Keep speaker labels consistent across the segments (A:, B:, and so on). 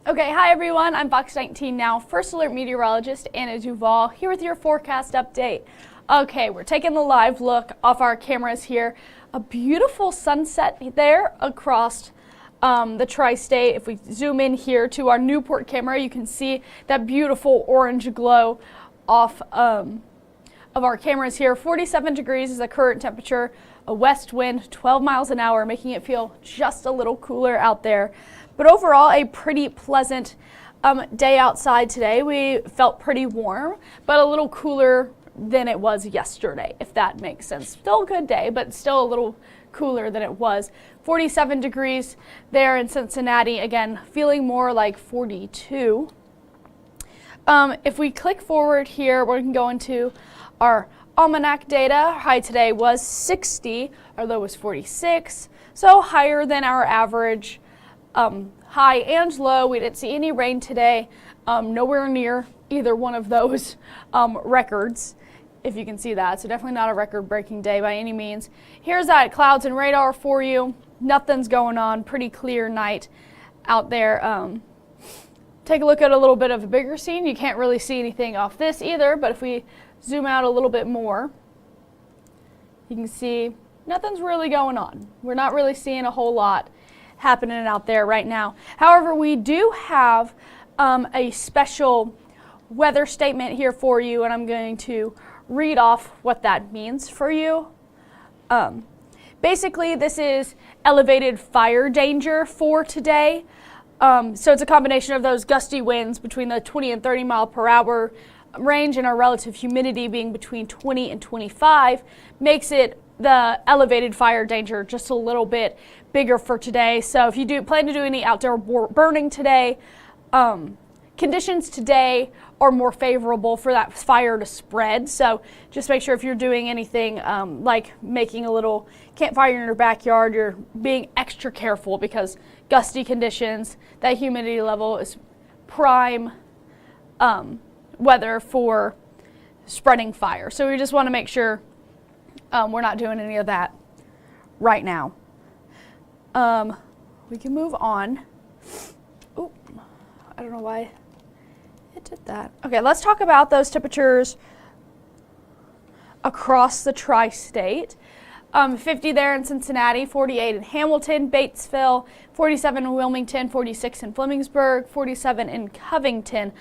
A: Okay, hi everyone, I'm Fox 19 now, First Alert Meteorologist Anna DuVall, here with your forecast update. Okay, we're taking a live look off our cameras here. A beautiful sunset there across the tri-state. If we zoom in here to our Newport camera, you can see that beautiful orange glow off of our cameras here. 47 degrees is the current temperature, a west wind, 12 miles an hour, making it feel just a little cooler out there. But overall, a pretty pleasant day outside today. We felt pretty warm, but a little cooler than it was yesterday, if that makes sense. Still a good day, but still a little cooler than it was. 47 degrees there in Cincinnati. Again, feeling more like 42. If we click forward here, we can go into our almanac data. Our high today was 60, our low was 46, so higher than our average high and low. We didn't see any rain today, nowhere near either one of those records, if you can see that. So definitely not a record-breaking day by any means. Here's that clouds and radar for you. Nothing's going on, pretty clear night out there. Take a look at a little bit of a bigger scene. You can't really see anything off this either, but if we zoom out a little bit more, you can see nothing's really going on. We're not really seeing a whole lot happening out there right now. However, we do have a special weather statement here for you, and I'm going to read off what that means for you. Basically, this is elevated fire danger for today. So it's a combination of those gusty winds between the 20 and 30 mile per hour range, and our relative humidity being between 20 and 25 makes it the elevated fire danger just a little bit bigger for today. So if you do plan to do any outdoor burning today, conditions today are more favorable for that fire to spread. So just make sure if you're doing anything like making a little campfire in your backyard, you're being extra careful because gusty conditions, that humidity level is prime weather for spreading fire. So we just want to make sure we're not doing any of that right now. We can move on. Oop, I don't know why it did that. Okay, let's talk about those temperatures across the tri-state. 50 there in Cincinnati, 48 in Hamilton, Batesville, 47 in Wilmington, 46 in Flemingsburg, 47 in Covington.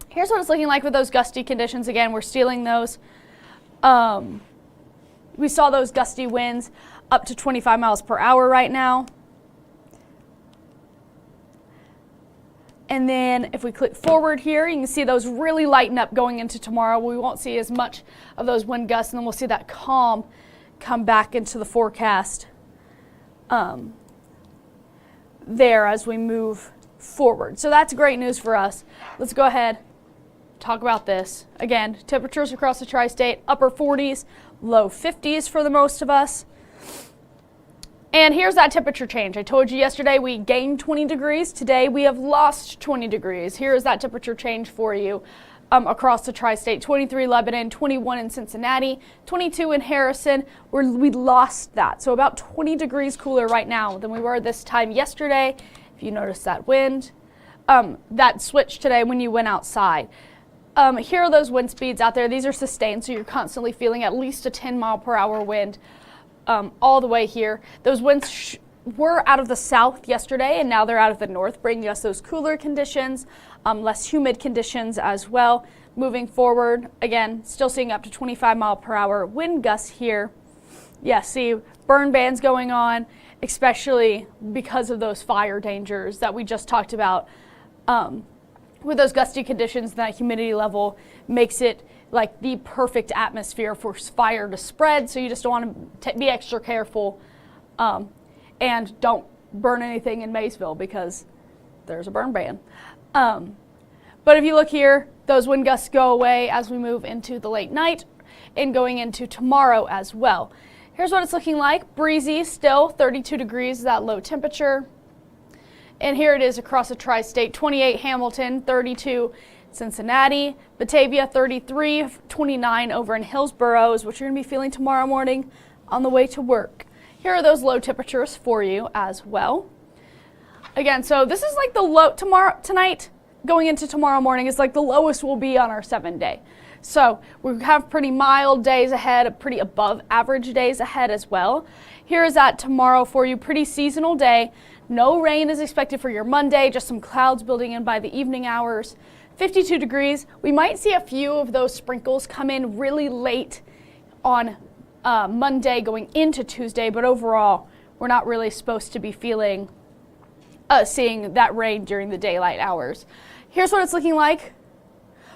A: Here's what it's looking like with those gusty conditions. Again, we're stealing those. We saw those gusty winds up to 25 miles per hour right now. And then if we click forward here, you can see those really lighten up going into tomorrow. We won't see as much of those wind gusts, and then we'll see that calm come back into the forecast there as we move forward. So that's great news for us. Let's go ahead, talk about this. Again, temperatures across the tri-state, upper 40s, low 50s for the most of us. And here's that temperature change. I told you yesterday we gained 20 degrees. Today we have lost 20 degrees. Here is that temperature change for you across the tri-state. 23 Lebanon, 21 in Cincinnati, 22 in Harrison. We lost that. So about 20 degrees cooler right now than we were this time yesterday. If you notice that wind, that switch today when you went outside. Here are those wind speeds out there. These are sustained, so you're constantly feeling at least a 10 mile per hour wind all the way here. Those winds were out of the south yesterday, and now they're out of the north, bringing us those cooler conditions, less humid conditions as well. Moving forward, again, still seeing up to 25 mile per hour wind gusts here. Yeah, see burn bans going on, especially because of those fire dangers that we just talked about. With those gusty conditions, that humidity level makes it like the perfect atmosphere for fire to spread. So you just don't want to be extra careful and don't burn anything in Maysville because there's a burn ban. But if you look here, those wind gusts go away as we move into the late night and going into tomorrow as well. Here's what it's looking like. Breezy still, 32 degrees is that low temperature. And here it is across the tri-state, 28 Hamilton, 32 Cincinnati, Batavia 33, 29 over in Hillsborough is what you're going to be feeling tomorrow morning on the way to work. Here are those low temperatures for you as well. Again, so this is like the low tonight going into tomorrow morning is like the lowest we'll be on our 7-day. So we have pretty mild days ahead, pretty above average days ahead as well. Here is that tomorrow for you, pretty seasonal day. No rain is expected for your Monday, just some clouds building in by the evening hours. 52 degrees. We might see a few of those sprinkles come in really late on Monday going into Tuesday, but overall, we're not really supposed to be seeing that rain during the daylight hours. Here's what it's looking like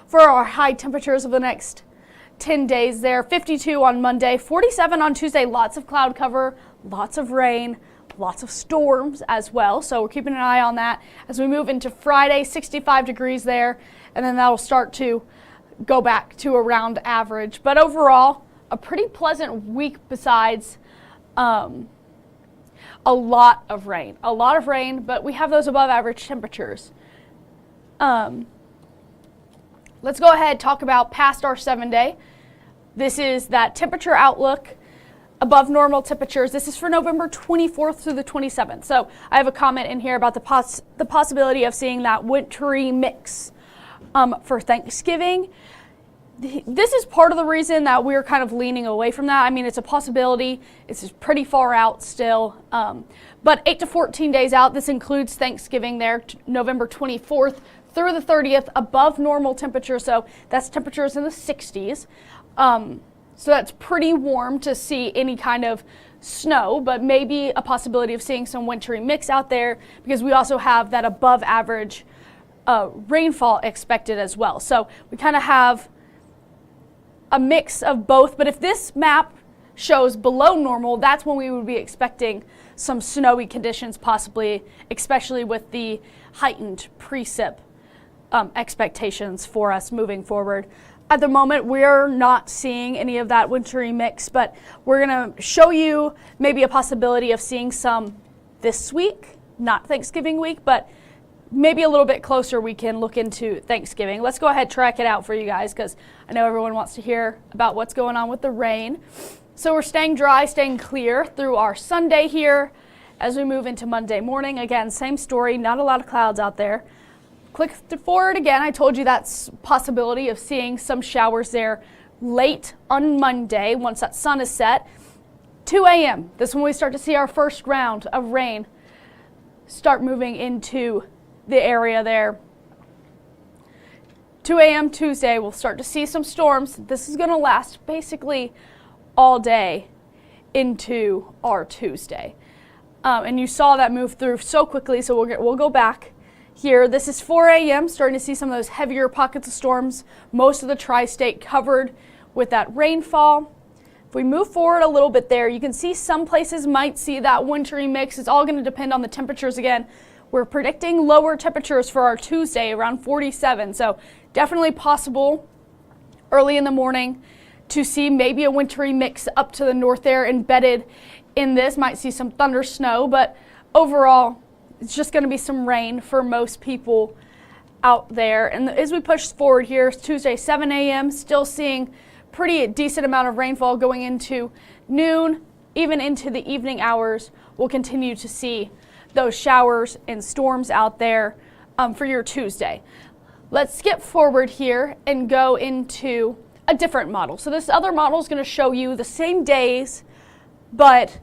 A: for our high temperatures of the next 10 days there. 52 on Monday, 47 on Tuesday, lots of cloud cover, lots of rain, lots of storms as well. So we're keeping an eye on that as we move into Friday, 65 degrees there, and then that'll start to go back to around average. But overall, a pretty pleasant week besides a lot of rain, but we have those above average temperatures. Let's go ahead and talk about past our 7-day. This is that temperature outlook above normal temperatures. This is for November 24th through the 27th. So I have a comment in here about the possibility of seeing that wintry mix for Thanksgiving. This is part of the reason that we're kind of leaning away from that. I mean, it's a possibility. It's pretty far out still. But 8 to 14 days out, this includes Thanksgiving there, November 24th through the 30th, above normal temperature. So that's temperatures in the 60s. So that's pretty warm to see any kind of snow, but maybe a possibility of seeing some wintry mix out there because we also have that above average rainfall expected as well. So we kind of have a mix of both, but if this map shows below normal, that's when we would be expecting some snowy conditions possibly, especially with the heightened precip expectations for us moving forward. At the moment, we're not seeing any of that wintry mix, but we're going to show you maybe a possibility of seeing some this week, not Thanksgiving week, but maybe a little bit closer we can look into Thanksgiving. Let's go ahead and track it out for you guys because I know everyone wants to hear about what's going on with the rain. So we're staying dry, staying clear through our Sunday here as we move into Monday morning. Again, same story, not a lot of clouds out there. Click forward again. I told you that's possibility of seeing some showers there late on Monday once that sun is set. 2 a.m. This is when we start to see our first round of rain start moving into the area there. 2 a.m. Tuesday, we'll start to see some storms. This is going to last basically all day into our Tuesday. And you saw that move through so quickly, so we'll go back here. This is 4 a.m., starting to see some of those heavier pockets of storms. Most of the tri-state covered with that rainfall. If we move forward a little bit there, you can see some places might see that wintry mix. It's all going to depend on the temperatures again. We're predicting lower temperatures for our Tuesday, around 47. So definitely possible early in the morning to see maybe a wintry mix up to the north there embedded in this. Might see some thunder snow, but overall, it's just going to be some rain for most people out there. And as we push forward here, it's Tuesday, 7 a.m., still seeing pretty decent amount of rainfall going into noon, even into the evening hours. We'll continue to see those showers and storms out there for your Tuesday. Let's skip forward here and go into a different model. So this other model is going to show you the same days, but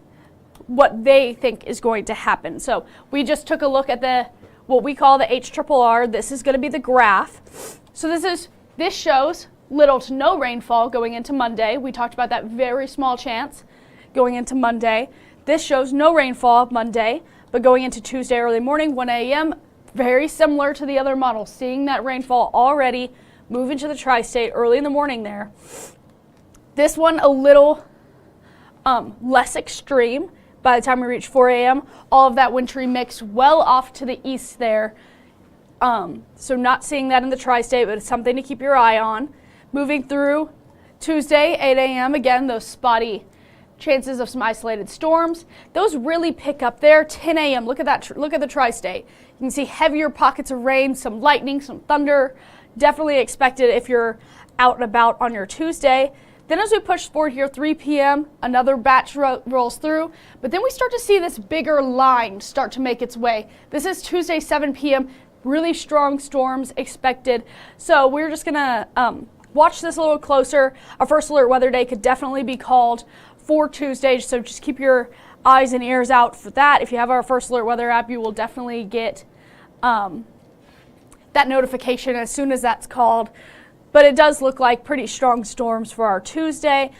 A: what they think is going to happen. So we just took a look at what we call the HRRR. This is going to be the graph. So this shows little to no rainfall going into Monday. We talked about that very small chance going into Monday. This shows no rainfall Monday, but going into Tuesday early morning, 1 a.m., very similar to the other model, seeing that rainfall already move into the tri-state early in the morning there. This one a little less extreme. By the time we reach 4 a.m., all of that wintry mix well off to the east there. So not seeing that in the tri-state, but it's something to keep your eye on. Moving through Tuesday, 8 a.m., again, those spotty chances of some isolated storms. Those really pick up there. 10 a.m., look at that. Look at the tri-state. You can see heavier pockets of rain, some lightning, some thunder. Definitely expected if you're out and about on your Tuesday. Then as we push forward here, 3 p.m., another batch rolls through, but then we start to see this bigger line start to make its way. This is Tuesday, 7 p.m., really strong storms expected. So we're just gonna watch this a little closer. Our first alert weather day could definitely be called for Tuesday, so just keep your eyes and ears out for that. If you have our first alert weather app, you will definitely get that notification as soon as that's called. But it does look like pretty strong storms for our Tuesday.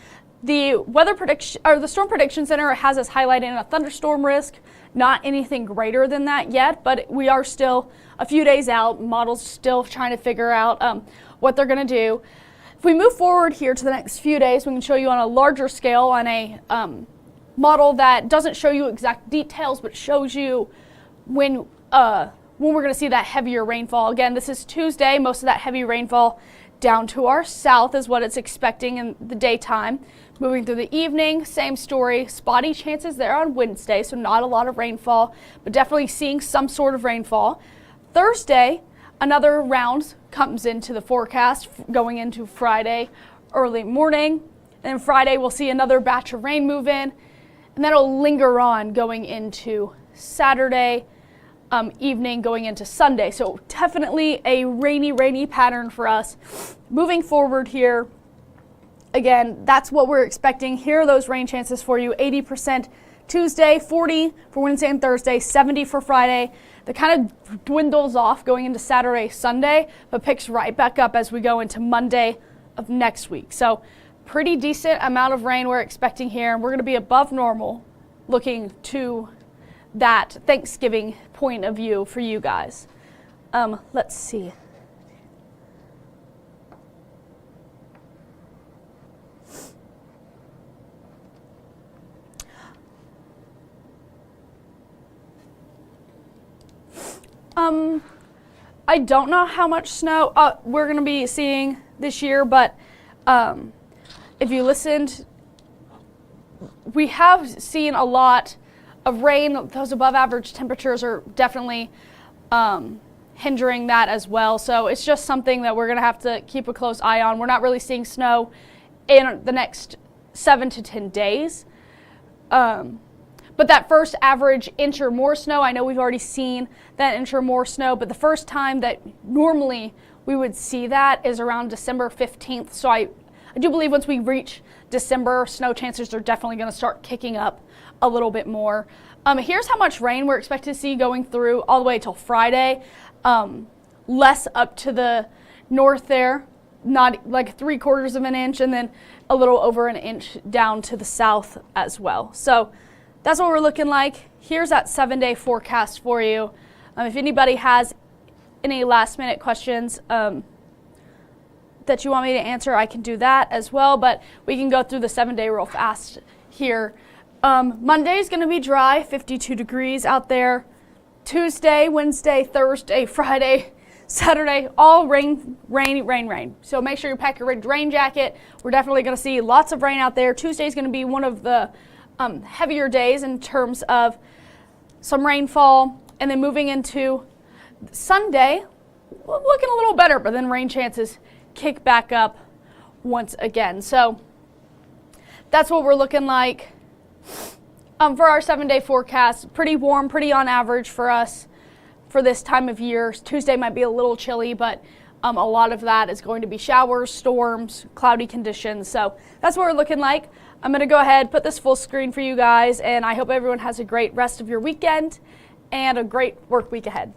A: The weather prediction, or the Storm Prediction Center, has us highlighting a thunderstorm risk. Not anything greater than that yet, but we are still a few days out. Models still trying to figure out what they're going to do. If we move forward here to the next few days, we can show you on a larger scale on a model that doesn't show you exact details, but shows you when we're going to see that heavier rainfall. Again, this is Tuesday. Most of that heavy rainfall down to our south is what it's expecting in the daytime. Moving through the evening, same story. Spotty chances there on Wednesday, so not a lot of rainfall, but definitely seeing some sort of rainfall. Thursday, another round comes into the forecast going into Friday early morning. And then Friday, we'll see another batch of rain move in, and that'll linger on going into Saturday evening, going into Sunday. So definitely a rainy pattern for us. Moving forward here, again, that's what we're expecting. Here are those rain chances for you. 80% Tuesday, 40 for Wednesday and Thursday, 70 for Friday. That kind of dwindles off going into Saturday, Sunday, but picks right back up as we go into Monday of next week. So pretty decent amount of rain we're expecting here, and we're going to be above normal looking to that Thanksgiving point of view for you guys. Let's see. I don't know how much snow we're going to be seeing this year, but if you listened, we have seen a lot of rain. Those above average temperatures are definitely hindering that as well. So it's just something that we're going to have to keep a close eye on. We're not really seeing snow in the next 7 to 10 days. But that first average inch or more snow, I know we've already seen that inch or more snow, but the first time that normally we would see that is around December 15th. So I do believe once we reach December, snow chances are definitely going to start kicking up a little bit more. Here's how much rain we're expected to see going through all the way till Friday. Less up to the north there, not like 3/4 of an inch, and then a little over an inch down to the south as well. So that's what we're looking like. Here's that 7-day forecast for you. If anybody has any last minute questions that you want me to answer, I can do that as well, but we can go through the 7-day real fast here. Monday is going to be dry, 52 degrees out there. Tuesday, Wednesday, Thursday, Friday, Saturday, all rain. So make sure you pack your rain jacket. We're definitely going to see lots of rain out there. Tuesday is going to be one of the heavier days in terms of some rainfall, and then moving into Sunday, looking a little better, but then rain chances kick back up once again. So that's what we're looking like for our 7-day forecast. Pretty warm, pretty on average for us for this time of year. Tuesday might be a little chilly, but a lot of that is going to be showers, storms, cloudy conditions. So that's what we're looking like. I'm going to go ahead, put this full screen for you guys, and I hope everyone has a great rest of your weekend and a great work week ahead.